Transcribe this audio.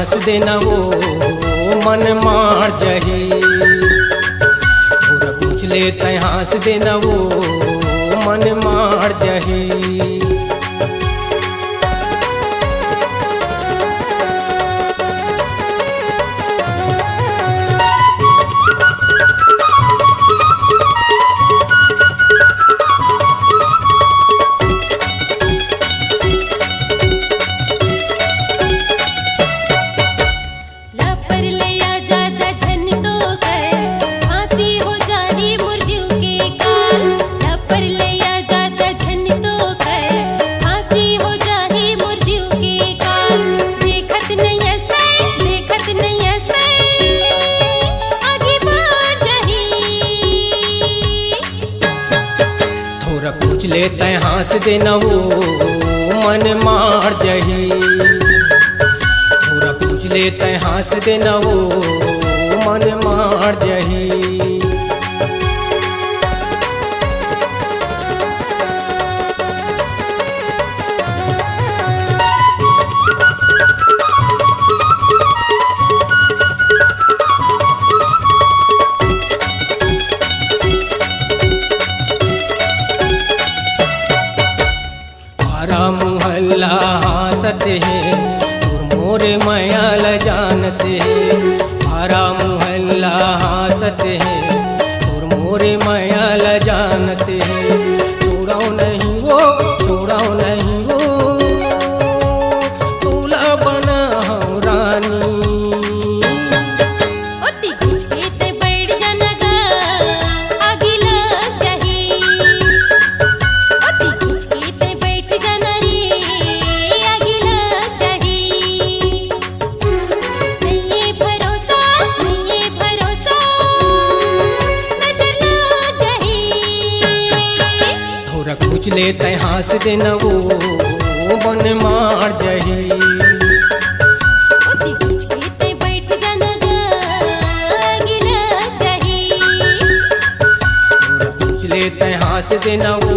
हाँस देना वो मन मार जही। थोड़ा पूछ ले तय हाँस देना वो मन मार जही। पूछ ले तय हाँस देना वो मन मार जही। थोड़ा पूछ ले तय हाँस देना वो मन मार जही। सारा मुहल्ला हंसते हैं और मोरे मयाल जानते हैं। सारा मुहल्ला हंसते हैं और मोरे मयाल जानते हैं। छोड़ाओ नहीं वो, छोड़ाओ नहीं वो, दूल्हा बना हूँ रानी। पूछ ले तय हाँस देना वो मन मार जही। पूछ ले तय हाँस देना वो